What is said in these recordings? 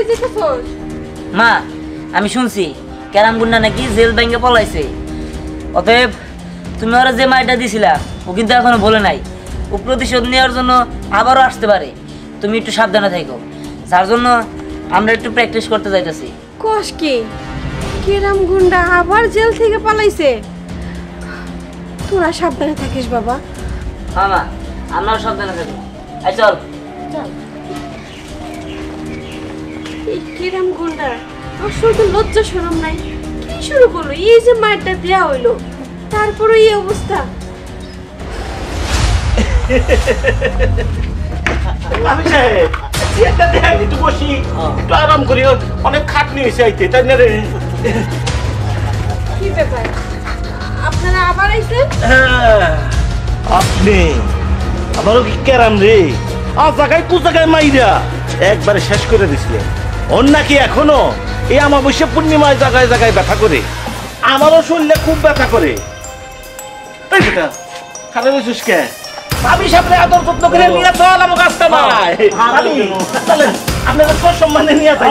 যেতেছস? মা আমি শুনছি ক্যারাম গুন্ডা নাকি জেল ভেঙে পলাইছে, অতএব তুমি ওরা যে মাইটা দিছিলা ও কিন্তু এখনো বলে নাই, ও প্রতিশোধ নেওয়ার জন্য আবারও আসতে পারে, তুমি একটু সাবধানে থাকো, যার জন্য আমরা একটু প্র্যাকটিস করতে যাইতেছি। কস কি কেরাম গুন্ডা আবার জেল থেকে পালাইছে? তোরা সাবধানে থাকিস বাবা। হ্যাঁ মা আমরাও সাবধানে থাকবো। এই চল চল। এই কেরাম গুন্ডা আসলে লজ্জা শরম নাই, কি শুরু করলো? এই যে মারটা দেয়া হইলো তারপরে এই অবস্থা। আমি সাহেব একটা দেখ একটু বসি, একটু আরাম করি, অনেক খাটনি হয়েছে আইতে, তাই না রে? কি ব্যাপার আপনারা আবার আইছেন? আপনি আমারও কি কেরাম রে, আর জায়গায় কু জায়গায় মাইরা একবারে শেষ করে দিছিলেন। ওর নাকি এখনো এই অমাবস্যা পূর্ণিমায় জায়গায় জায়গায় ব্যথা করে, আমারও শরীরে খুব ব্যথা করে। এই বেটা খারাপ হয়েছিস কে? ভাবি সামনে আদর যত্ন করে নিয়ে চল আমার কাছটা নাই। ভাবি চলেন আপনাদের তোর সম্মানে নিয়ে যাই।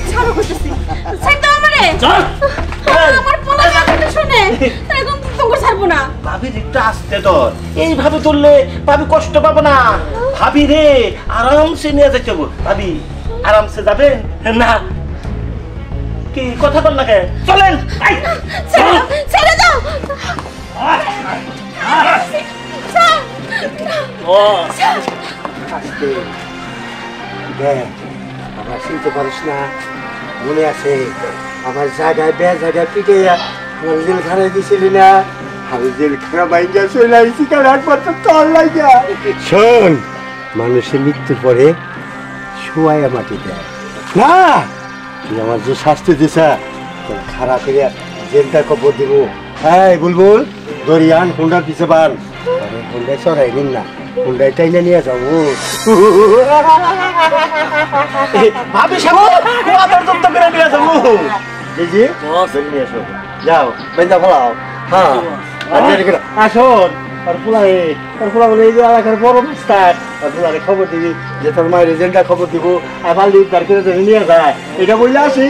ছাড়ো কইতেছি, ছাড় দাও আমারে। চল আমার পোলা কথা শুনে এখন তোকে ছাড়বো না। ভাবির একটু আসতে তোর, এইভাবে তুললে ভাবি কষ্ট পাবো না। ভাবি রে আরামসে নিয়ে যাচ্ছে। ভাবি আরামসে যাবেন না কি কথা বল না কে? চলেন ছেড়ে দাও। আমার শুনতে পারিস না? মনে আছে আমার জায়গায় জায়গায় পিটে আমার জেল খানায় দিছিলি না? আমি জেল খানা বাইঙ্গা চলে আইছি কারণ একমাত্র তোর লাগিয়া। শোন, মানুষের মৃত্যুর পরে শোয়াইয়া মাটি দেয় না। তুই আমার যে শাস্তি দিছা তোর খারাপ করে জেলটা কবর দিব। হ্যাঁ বুলবুল দরিয়ান হুন্ডার পিছে বান, হুন্ডায় চড়াই নিন না, হুন্ডায় টাইনা নিয়ে যাবো। ভাবি সামনে আদর যত্ন করে নিয়ে যাবো। জি নিয়ে এসো, যাও বেঞ্জা ফলাও। হ্যাঁ আসুন আর পোলারে, আর পোলা বলে এই যে এলাকার বড় মাস্টার, আর পোলারে খবর দিবি যে তোর মায়ের এজেন্টটা খবর দিব আর বালি উদ্ধার করে ধরে নিয়ে যায়, এটা বললে আসি।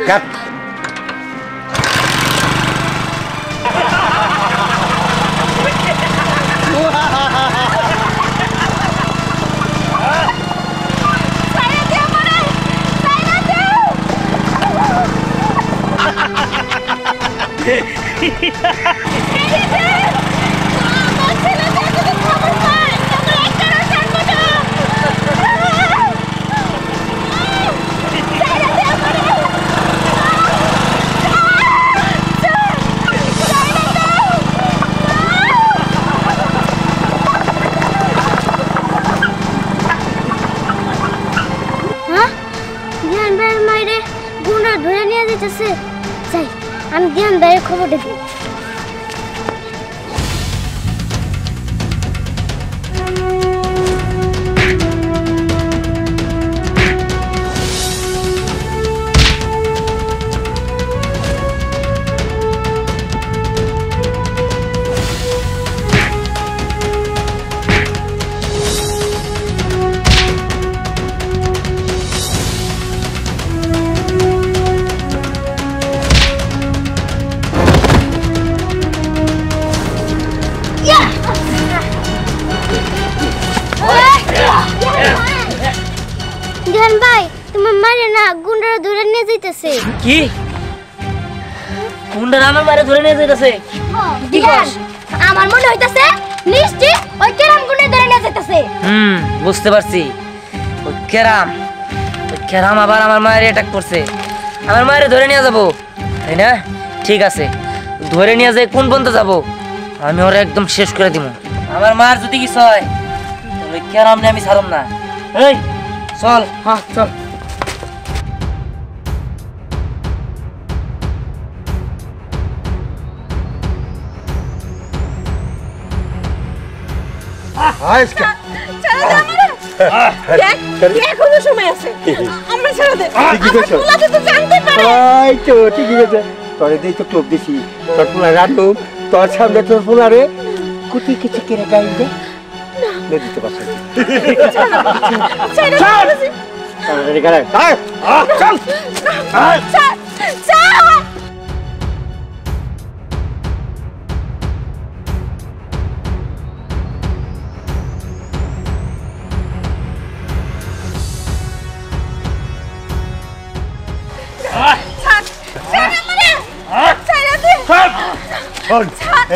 কাট আমি ধ্যান ভাইয়ের খবরটা দিই। কি গুন্ডারা আমার বাড়ি ধরে নিয়ে যাইতেছে? কি কস? আমার মনে হইতাছে নিশ্চয় ওই কেরাম গুন্ডা ধরে নিয়ে যাইতেছে। বুঝতে পারছি, ওই কেরাম আবার আমার মায়ের অ্যাটাক করছে, আমার মায়ের ধরে নিয়ে যাবো, তাই না? ঠিক আছে, ধরে নিয়ে যাই কোন পর্যন্ত যাবো, আমি ওরা একদম শেষ করে দিব। আমার মার যদি কিছু হয় তাহলে কেরাম নিয়ে আমি ছাড়ব না। এই চল। হ্যাঁ চল। এখনো সময় আছে, আমরা ছেড়ে দে। পোলাতে তো জানতে পারে। ঠিকই আছে, তোরে দেই তো টোপ দিছি, তোর পোলা রাখো, তোর সামনে তোর পোলারে কুটি কিছু কেড়ে গাই দে নদীতে বসে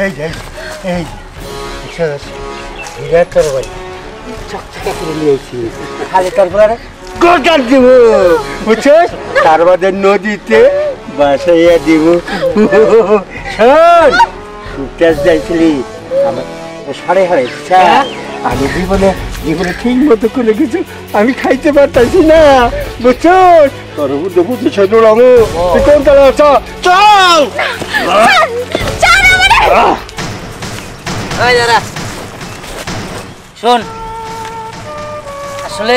এই যে এই তোর বাড়ি চকচকা করে নিয়েছি খালি তারপরে গোটার দিব বুঝছিস তার বাদে নদীতে বাসাইয়া দিব শোন তেজ যাইছিলি আমার সাড়ে হারাইছি আমি জীবনে জীবনে ঠিক মতো করে কিছু আমি খাইতে পারতাছি না বুঝছিস তোর বুদ্ধ বুদ্ধ দৌড়াবো কোন তারা চল ওই দাদা শোন, আসলে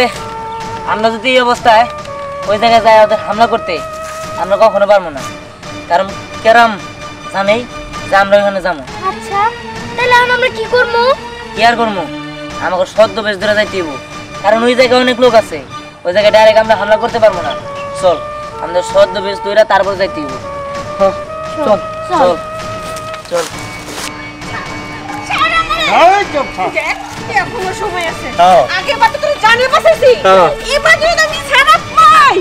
আমরা যদি এই অবস্থায় ওই জায়গায় যাই ওদের হামলা করতে আমরা কখনো পারবো না, কারণ কেরাম জানেই যে আমরা ওইখানে যাবো। আচ্ছা তাহলে আমরা কি করব? কি আর করবো, আমাকে সদ্য বেশ ধরে যাইতে হইব, কারণ ওই জায়গায় অনেক লোক আছে, ওই জায়গায় ডাইরেক্ট আমরা হামলা করতে পারবো না। চল আমাদের সদ্য বেশ ধরে তারপর যাইতে হইব। চল চল চল এখনো সময় আছে, আগে বাদ তোর জানে বাঁচাইছি, এবার যদি আমি ছাড়া পাই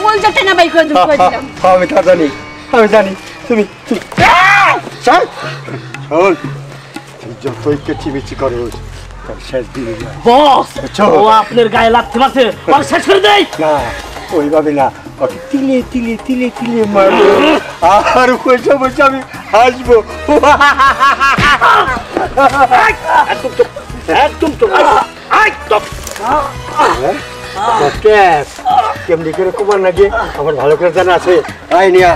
কোন যাতে না বাই করে দিলাম। আমি তা জানি, আমি জানি তুমি চল শোন তুই যতই কেচিমেচি করোস তার শেষ দিন বস ও আপনার গায়ে লাগতে পারছে আর শেষ করে দেই না ওইভাবে না ওকে তিলে তিলে তিলে তিলে মারবো আর বসে বসে আমি হাসবো একদম তো কেমনি করে কুমার নাকি আমার ভালো করে জানা আছে আই নিয়া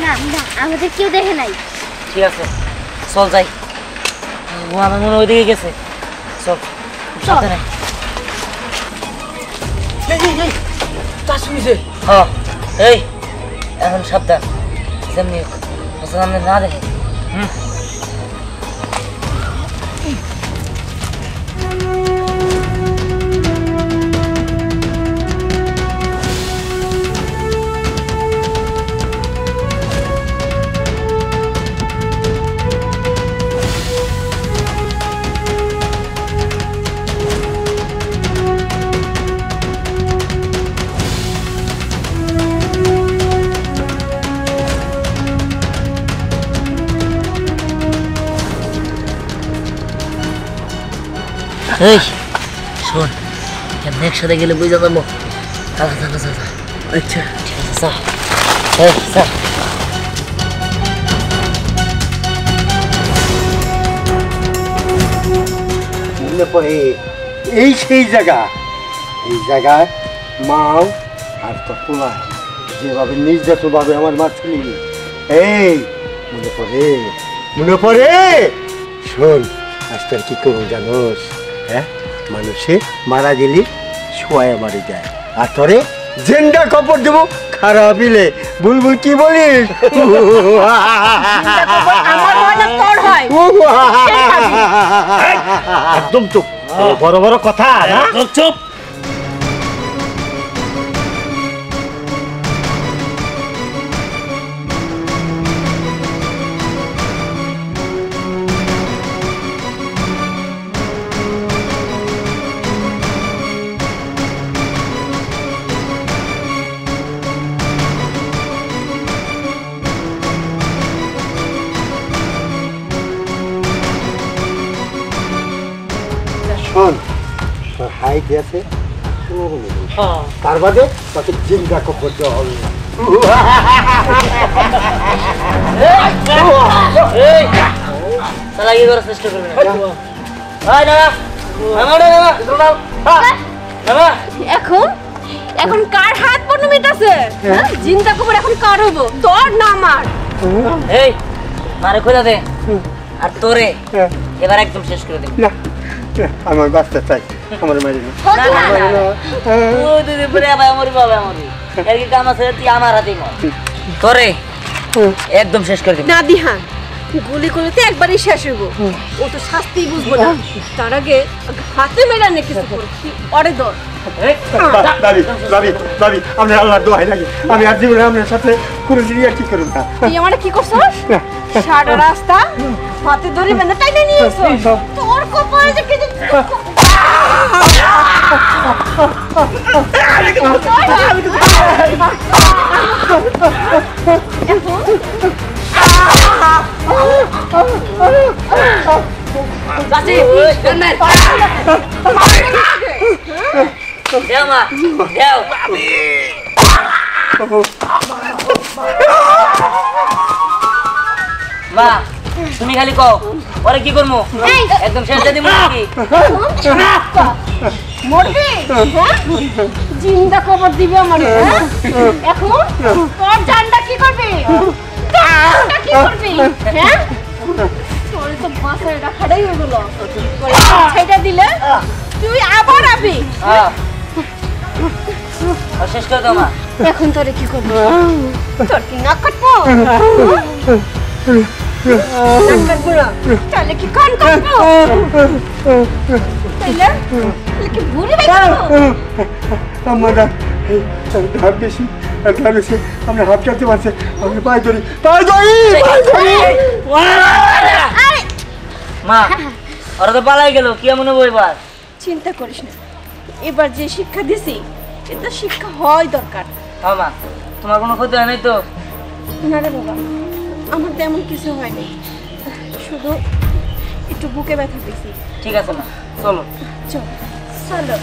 না না আমাদের কেউ দেখে নাই। ঠিক আছে চল যাই, ও আমার মনে হয় ওইদিকে গেছে। চল সাবধানে। হ্যাঁ এই এখন সাবধান, যেমনি সামনে না দেখে। এই শোন, কেমন একসাথে গেলে বুঝে যাবো। আচ্ছা ঠিক আছে মনে পড়ে এই সেই জায়গা, এই জায়গায় মাও আর তোর পোলা যেভাবে নির্যাতন ভাবে আমার মারছিলি, এই মনে পড়ে শোন আজকে কি করবো জানোস? হ্যাঁ মানুষে মারা গেলি শোয়া মারি যায়, আর তোরে জেন্ডা কাপড় দেবো খারাপ বিলে বুলবুল কি বলিস? একদম চুপ, বড় বড় কথা চুপ। শোন তোর হাইট আছে তার বাদে তাকে জিন্দা কাপড় দেওয়া হবে। কি করার চেষ্টা করবে এখন এখন কার হাত পর্ন মিটাছে চিন্তা কবর এখন কার হইব তোর না আমার এই মারে খোলা দে আর তোরে এবার একদম শেষ করে দে না আমার বাচ্চা চাই আমার মারি না না না ও দিদি পরে আবার মরি বাবা মরি এর কি কাম আছে তুই আমার হাতেই মর তোরে একদম শেষ করে দে না দিহান গুলি করতে একবারই শেষ হইব ও তো শাস্তি বুঝবো না তার আগে হাতে মেলা নে কিছু করো অরে দর দাদি দাদি দাদি আপনি আল্লাহর দোহাই লাগে আমি আর জীবনে আপনার সাথে কোনো দিনই আর কি করুন না তুই আমারে কি করছস সারা রাস্তা হাতে ধরে বেঁধে টাইনে নিয়ে এসছস তোর কপালে যে কিছু চাচি দেও মা দেও মা তুমি খালি কও ওরে কি করবো একদম শেষ দিয়ে দিব নাকি মরবি জিন্দা খবর দিবে আমার এখন তোর জানটা কি করবি জানটা কি করবি হ্যাঁ তোর তো বাসায় রাখাটাই হয়ে গেল সেটা দিলে তুই আবার আবি শেষ করে দাও মা এখন তোরে কি করবি তোর কি নাক কাটবো নাক কাটবো না তাহলে কি কান কাটবো তাইলে কি ভুলে কাটবো আমার ধার বেশি আমরা হাত কাটতে পারছে আমি পায়ে ধরি মা ওরা তো পালাই গেল কি মনে হবো এবার চিন্তা করিস না এবার যে শিক্ষা দিছি এটা শিক্ষা হয় দরকার হ্যাঁ মা তোমার কোনো ক্ষতি হয় নাই তো না রে বাবা আমার তেমন কিছু হয়নি শুধু একটু বুকে ব্যথা পেয়েছি ঠিক আছে মা চলো চলো